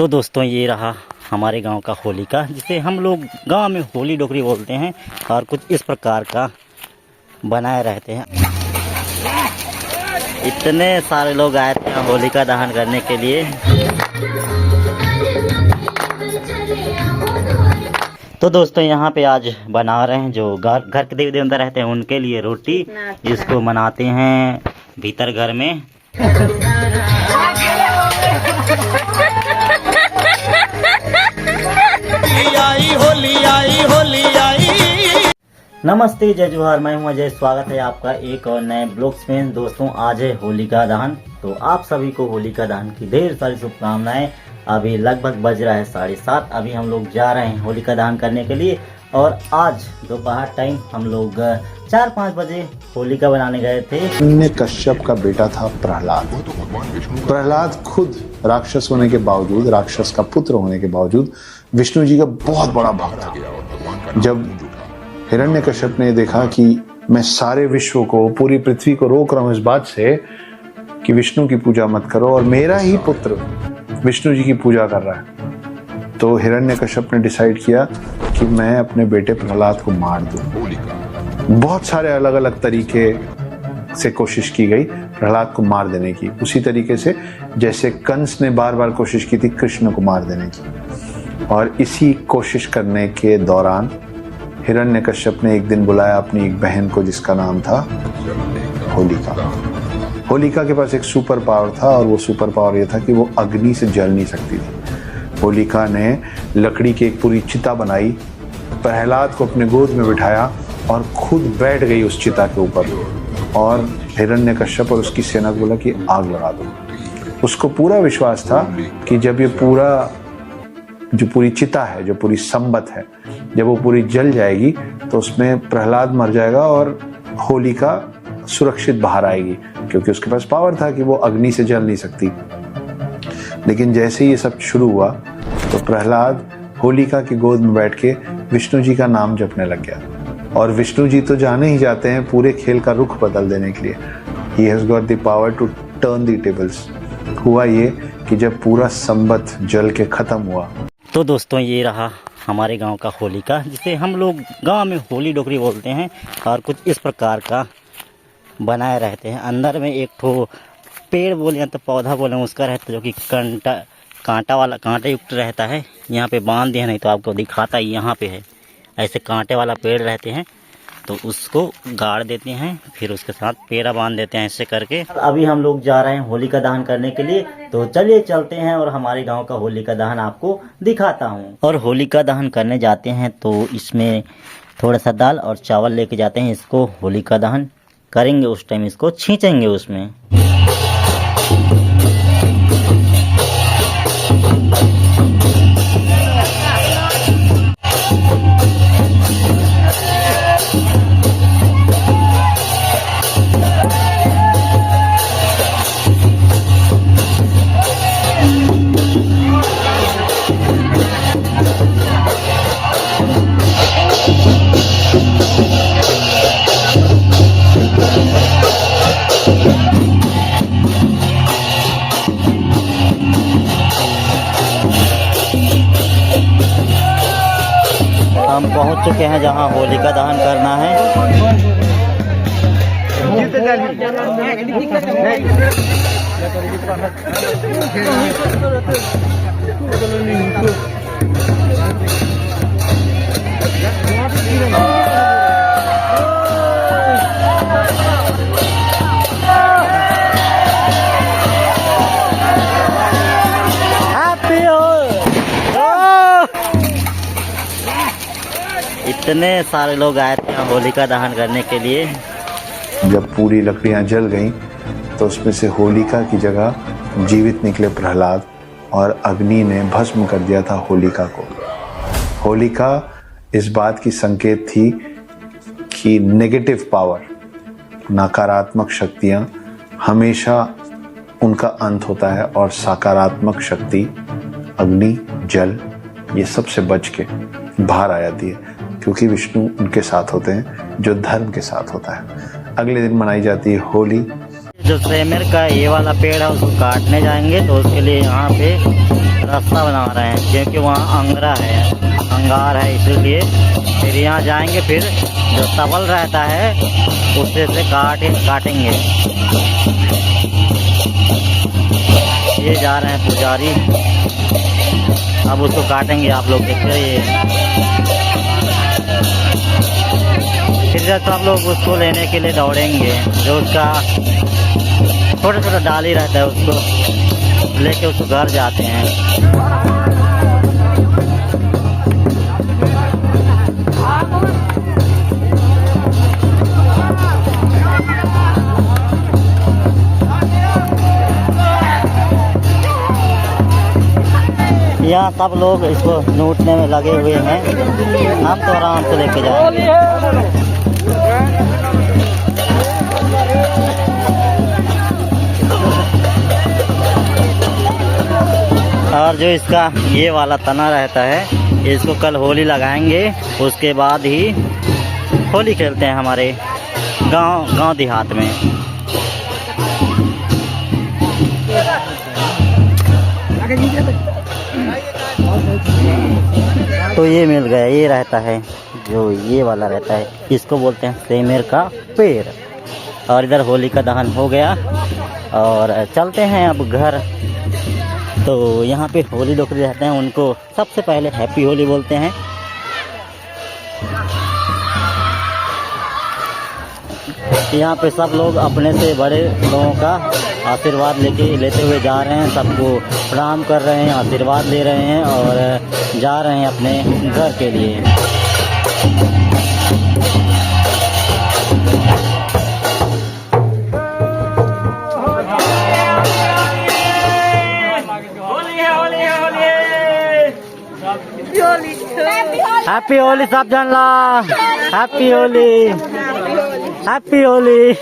तो दोस्तों ये रहा हमारे गांव का होलिका, जिसे हम लोग गांव में होली डोकरी बोलते हैं और कुछ इस प्रकार का बनाए रहते हैं। इतने सारे लोग आए थे होलिका दहन करने के लिए। तो दोस्तों यहाँ पे आज बना रहे हैं जो घर के देवी देवता रहते हैं उनके लिए रोटी, जिसको मनाते हैं भीतर घर में। नमस्ते, जय जोहार, मैं हूं अजय। स्वागत है आपका एक और नए ब्लॉग्स में। दोस्तों आज है होलिका दहन, तो आप सभी को होलिका दहन की ढेर सारी शुभकामनाएं। अभी लगभग बज रहा है 7:30। अभी हम लोग जा रहे हैं होलिका दहन करने के लिए और आज दोपहर टाइम हम लोग 4-5 बजे होलिका बनाने गए थे। हिरण्य कश्यप का बेटा था प्रहलाद। प्रहलाद खुद राक्षस होने के बावजूद, राक्षस का पुत्र होने के बावजूद विष्णु जी का बहुत बड़ा भक्त था। जब हिरण्यकश्यप ने देखा कि मैं सारे विश्व को, पूरी पृथ्वी को रोक रहा हूं इस बात से कि विष्णु की पूजा मत करो और मेरा ही पुत्र विष्णु जी की पूजा कर रहा है, तो हिरण्यकश्यप ने डिसाइड किया कि मैं अपने बेटे प्रहलाद को मार दूं। बहुत सारे अलग अलग तरीके से कोशिश की गई प्रहलाद को मार देने की, उसी तरीके से जैसे कंस ने बार बार कोशिश की थी कृष्ण को मार देने की। और इसी कोशिश करने के दौरान हिरण्यकश्यप ने एक दिन बुलाया अपनी एक बहन को, जिसका नाम था होलिका। होलिका के पास एक सुपर पावर था और वो सुपर पावर ये था कि वो अग्नि से जल नहीं सकती थी। होलिका ने लकड़ी की एक पूरी चिता बनाई, प्रहलाद को अपने गोद में बिठाया और खुद बैठ गई उस चिता के ऊपर और हिरण्यकश्यप और उसकी सेना को बोला कि आग लगा दो। उसको पूरा विश्वास था कि जब ये जो पूरी चिता है, जो पूरी संबत है, जब वो पूरी जल जाएगी तो उसमें प्रहलाद मर जाएगा और होलिका सुरक्षित बाहर आएगी, क्योंकि उसके पास पावर था कि वो अग्नि से जल नहीं सकती। लेकिन जैसे ये सब शुरू हुआ तो प्रहलाद होलिका की गोद में बैठ के विष्णु जी का नाम जपने लग गया। और विष्णु जी तो जाने ही जाते हैं पूरे खेल का रुख बदल देने के लिए। He has got the power to turn the tables. हुआ ये कि जब पूरा संबत जल के खत्म हुआ। तो दोस्तों ये रहा हमारे गांव का होलिका, जिसे हम लोग गांव में होली डोकरी बोलते हैं और कुछ इस प्रकार का बनाए रहते हैं। अंदर में एक ठो पेड़ बोले या तो पौधा बोले उसका रहता है, जो कि कांटा युक्त रहता है। यहाँ पे बांध दिया, नहीं तो आपको दिखाता ही यहाँ पे है। ऐसे कांटे वाला पेड़ रहते हैं तो उसको गाड़ देते हैं, फिर उसके साथ पेड़ा बांध देते हैं ऐसे करके। अभी हम लोग जा रहे हैं होलिका दहन करने के लिए, तो चलिए चलते हैं और हमारे गांव का होलिका दहन आपको दिखाता हूं। और होलिका दहन करने जाते हैं तो इसमें थोड़ा सा दाल और चावल लेके जाते हैं। इसको होलिका दहन करेंगे, उस टाइम इसको छींचेंगे उसमें। हम पहुंच चुके हैं जहां होलिका दहन करना है। इतने सारे लोग आए थे होलिका दहन करने के लिए। जब पूरी लकड़ियां जल गईं तो उसमें से होलिका की जगह जीवित निकले प्रहलाद और अग्नि ने भस्म कर दिया था होलिका को। होलिका इस बात की संकेत थी कि नेगेटिव पावर, नकारात्मक शक्तियां हमेशा उनका अंत होता है और सकारात्मक शक्ति अग्नि, जल, ये सबसे बच के बाहर आ जाती है, क्योंकि विष्णु उनके साथ होते हैं जो धर्म के साथ होता है। अगले दिन मनाई जाती है होली। जो सेमेर का ये वाला पेड़ है उसको काटने जाएंगे, तो उसके लिए यहाँ पे रास्ता बना रहे हैं क्योंकि वहाँ अंगार है इसलिए। फिर यहाँ जाएंगे, फिर जो तवल रहता है उससे से काटेंगे। ये जा रहे हैं पुजारी, अब उसको काटेंगे। आप लोग देख रहे हैं। फिर जब सब लोग उसको लेने के लिए दौड़ेंगे, जो उसका छोटा छोटा डाली रहता है उसको लेके उसको घर जाते हैं। यहाँ सब लोग इसको नूटने में लगे हुए हैं। हम तो आराम से लेके जाएंगे। और जो इसका ये वाला तना रहता है, इसको कल होली लगाएंगे, उसके बाद ही होली खेलते हैं हमारे गांव देहात में। तो ये मिल गया, ये रहता है जो ये वाला रहता है, इसको बोलते हैं सेमेर का पेड़। और इधर होली का दहन हो गया और चलते हैं अब घर। तो यहाँ पे होली डोकरी रहते हैं, उनको सबसे पहले हैप्पी होली बोलते हैं। यहाँ पे सब लोग अपने से बड़े लोगों का आशीर्वाद लेते हुए जा रहे हैं, सबको प्रणाम कर रहे हैं, आशीर्वाद ले रहे हैं और जा रहे हैं अपने घर के लिए। हैप्पी होली सब जन ला, हैप्पी होली, हैप्पी होली।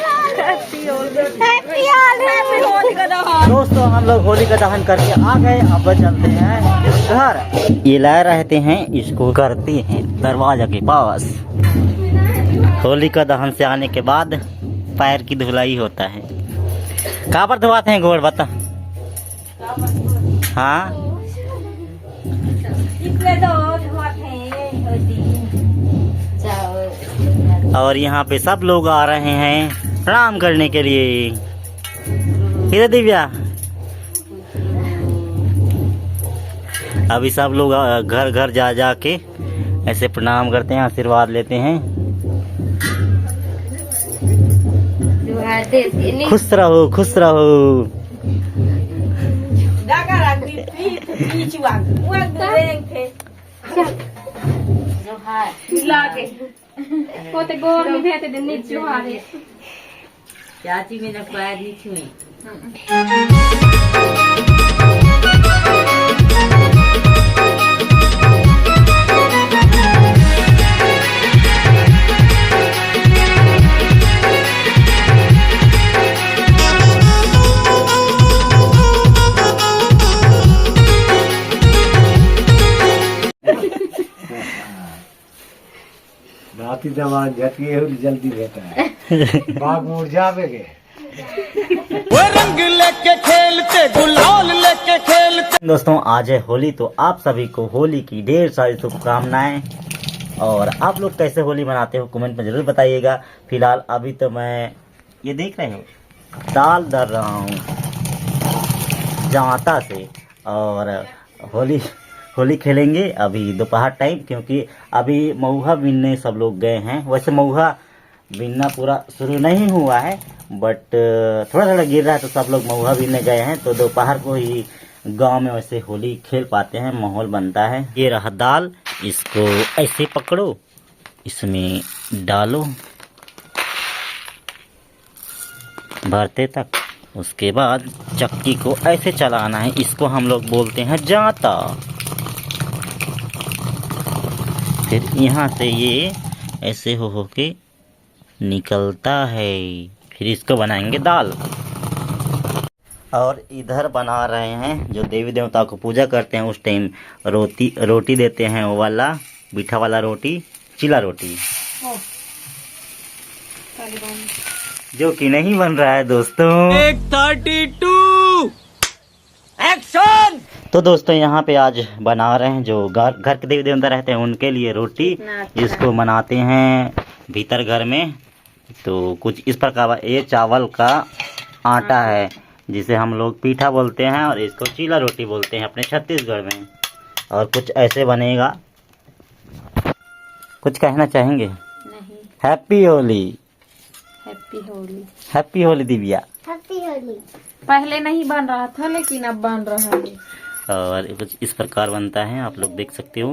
दोस्तों हम लोग होली का दहन करके आ गए, अब चलते हैं घर। ये लाए रहते हैं, इसको करते हैं दरवाजा के पास। होली का दहन से आने के बाद पैर की धुलाई होता है। कहाँ पर धुआते हैं गोड़ बता? हाँ और यहाँ पे सब लोग आ रहे हैं प्रणाम करने के लिए। इधर दिव्या, अभी सब लोग घर घर जा के ऐसे प्रणाम करते हैं, आशीर्वाद लेते हैं। खुश रहो, खुश रहो। चाची मैंने पैर नहीं छुई। राती जवान झटके जल्दी रहता है। बाप ऊर्जा में गए वो रंग लेके खेलते, गुलाल लेके खेलते। दोस्तों आज है होली, तो आप सभी को होली की ढेर सारी शुभकामनाएं। और आप लोग कैसे होली मनाते हो कमेंट में जरूर बताइएगा। फिलहाल अभी तो मैं ये देख रहे हो दाल दर रहा हूँ जाता से, और होली खेलेंगे अभी दोपहर टाइम, क्योंकि अभी महुआ बीनने सब लोग गए हैं। वैसे महुआ बीनना पूरा शुरू नहीं हुआ है, बट थोड़ा थोड़ा गिर रहा है, तो सब लोग महुआ बीनने गए हैं। तो दोपहर को ही गांव में वैसे होली खेल पाते हैं, माहौल बनता है। ये रहा दाल, इसको ऐसे पकड़ो, इसमें डालो भरते तक। उसके बाद चक्की को ऐसे चलाना है, इसको हम लोग बोलते हैं जाता। फिर यहाँ से ये ऐसे हो के निकलता है। फिर इसको बनाएंगे दाल। और इधर बना रहे हैं जो देवी देवता को पूजा करते हैं, उस टाइम रोटी देते हैं, वो वाला मीठा वाला रोटी, चिला रोटी, जो कि नहीं बन रहा है दोस्तों। 132 एक्शन। तो दोस्तों यहाँ पे आज बना रहे हैं जो घर के देवी देवता रहते हैं उनके लिए रोटी, जिसको बनाते हैं भीतर घर में। तो कुछ इस प्रकार, ये चावल का आटा है जिसे हम लोग पीठा बोलते हैं और इसको चीला रोटी बोलते हैं अपने छत्तीसगढ़ में। और कुछ ऐसे बनेगा। कुछ कहना चाहेंगे? नहीं। Happy Holi. Happy Holi. Happy Holi Divya. Happy Holi. पहले नहीं बन रहा था लेकिन अब बन रहा है। और कुछ इस प्रकार बनता है, आप लोग देख सकते हो।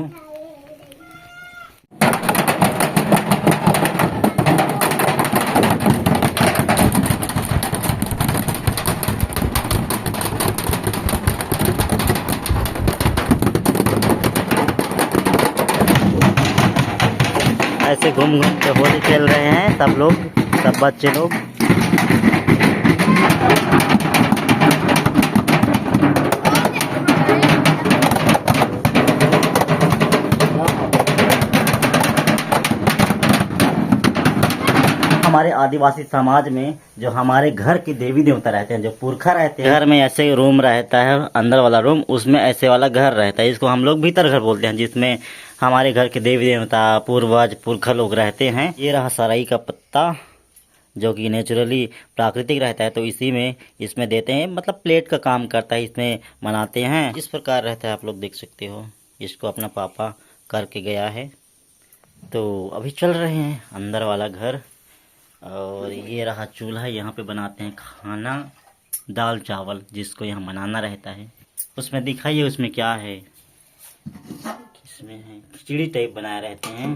ऐसे घूम घूम के होली खेल रहे हैं सब लोग, सब बच्चे लोग। हमारे आदिवासी समाज में जो हमारे घर के देवी देवता रहते हैं, जो पुरखा रहते हैं, घर में ऐसे रूम रहता है, अंदर वाला रूम, उसमें ऐसे वाला घर रहता है, इसको हम लोग भीतर घर बोलते हैं, जिसमें हमारे घर के देवी देवता पूर्वज पुरखा लोग रहते हैं। ये रहा सराई का पत्ता जो कि नेचुरली प्राकृतिक रहता है, तो इसी में इसमें देते हैं, मतलब प्लेट का काम करता है, इसमें बनाते हैं। इस प्रकार रहता है, आप लोग देख सकते हो। इसको अपना पापा करके गया है। तो अभी चल रहे हैं अंदर वाला घर। और ये रहा चूल्हा, यहाँ पे बनाते हैं खाना, दाल चावल, जिसको यहाँ बनाना रहता है। उसमें दिखाइए उसमें क्या है। इसमें है खिचड़ी टाइप बनाए रहते हैं।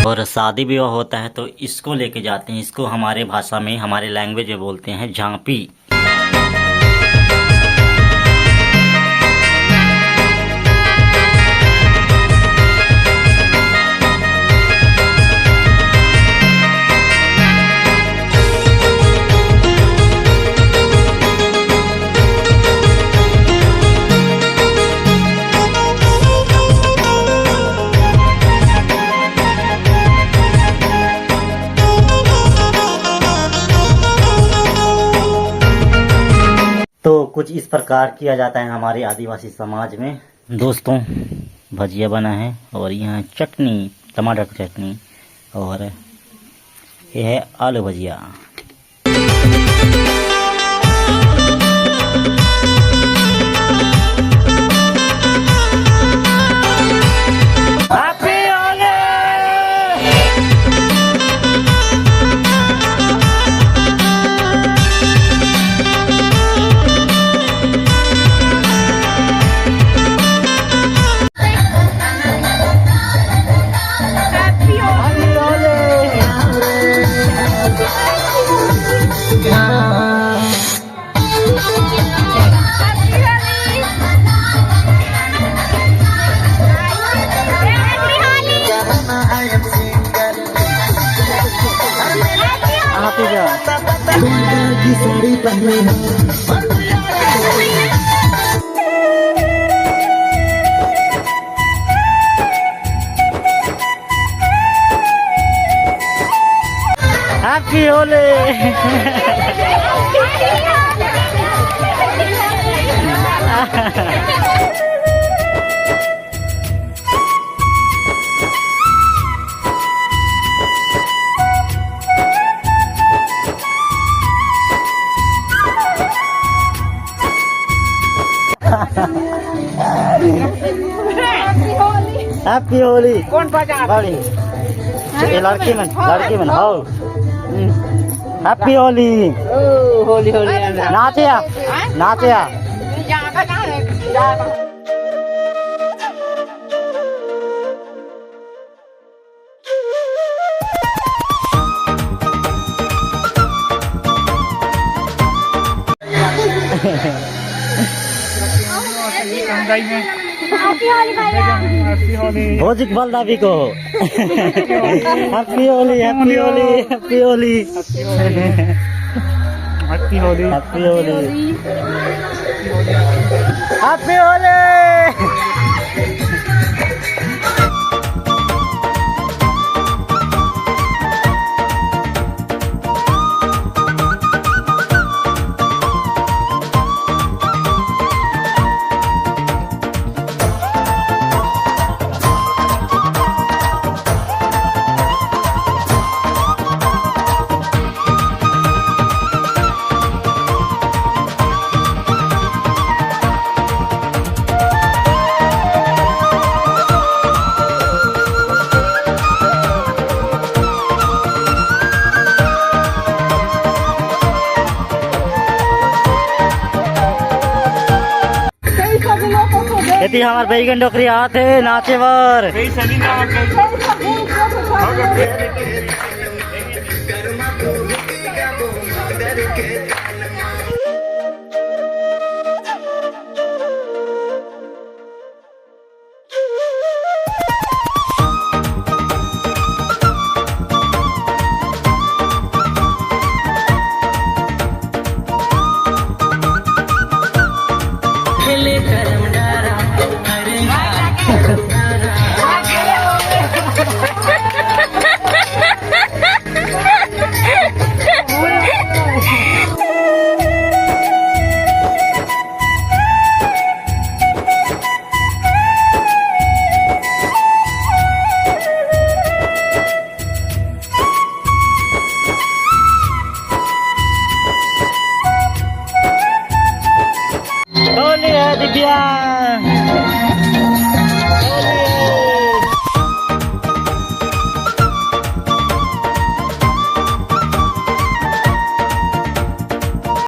और शादी विवाह होता है तो इसको लेके जाते हैं। इसको हमारे भाषा में, हमारे लैंग्वेज में बोलते हैं झांपी। तो कुछ इस प्रकार किया जाता है हमारे आदिवासी समाज में। दोस्तों भजिया बना है और यहाँ चटनी, टमाटर की चटनी, और यह है आलू भजिया। हैप्पी होली। हैप्पी होली। कौन बजा? ये लड़की में हो। हैप्पी होली। होली होली नाचे नाचे। भोज इकबाल दाबी को happy Holi, happy Holi, happy Holi, happy Holi, happy Holi, happy Holi. थी हमार बैगन डोकरी आते नाचे बर होली है दिव्या।